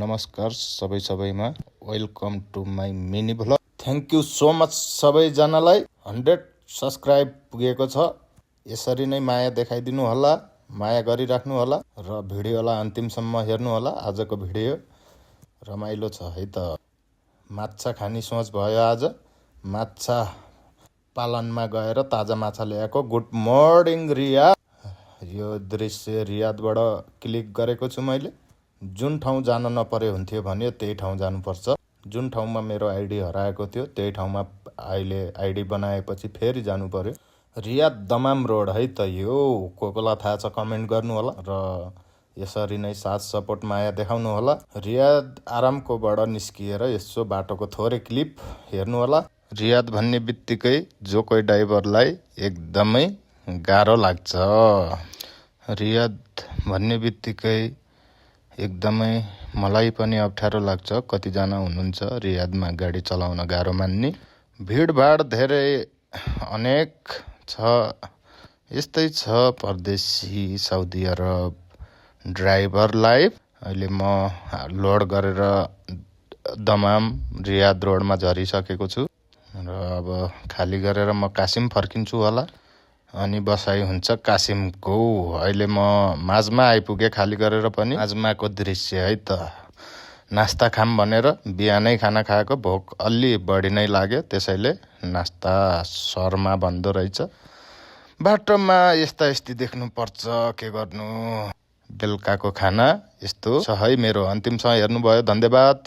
नमस्कार सबैमा welcome to my mini vlog. Thank you so much सबैजनालाई। 100 सब्सक्राइब पुगेको छ। यसरी नै माया देखाइदिनु होला, माया गरिराख्नु होला र भिडियोलाई अन्तिमसम्म हेर्नु होला। आजको भिडियो रमाइलो छ है त। माछा खाने सोच भयो आज। माछा पालनमा गएर ताजा माछा ल्याएको। Good morning Riyadh. यो दृश्य रियादबाट क्लिक गरेको छु मैले। जुन ठाउँ जान नपर्यो हुन्थ्यो भने त्यही ठाउँ जानुपर्छ। जुन ठाउँमा मेरो आइडी हराएको थियो त्यही ठाउँमा अहिले आइडी बनाएपछि फेरि जानु पर्यो। रियाद दमाम रोड है त यो। कोही थाहा छ कमेन्ट गर्नु होला र यसरी नै साथ सपोर्ट माया देखाउनु होला। रियाद आरामकोबाट निस्किएर यसो बाटोको थोरै क्लिप हेर्नु होला। रियाद भन्ने बित्तिकै जो कोही ड्राइभरलाई एकदमै गाह्रो लाग्छ। रियाद भन्ने बित्तिकै एकदमै मलाई पनि अप्ठ्यारो लाग्छ। कतिजना हुनुहुन्छ रियादमा गाडी चलाउन गाह्रो मान्ने। भिडभाड धेरै अनेक छ। यस्तै छ परदेशी साउदी अरब ड्राइभर लाइफ। अहिले म लोड गरेर दमाम रियाद रोडमा झरिसकेको छु र अब खाली गरेर म कासिम फर्किन्छु होला। अनि बसाइ हुन्छ कासिमको। अहिले म माझमा आइपुगेँ खाली गरेर पनि। माझमाको दृश्य है त। नास्ता खाम भनेर बिहानै खाना खाएको, भोक अलि बढी नै लाग्यो, त्यसैले नास्ता शर्मा भन्दो रहेछ। बाटोमा यस्ता यस्ती देख्नुपर्छ, के गर्नु। बेलुकाको खाना यस्तो छ है मेरो। अन्तिमसम्म हेर्नुभयो धन्यवाद।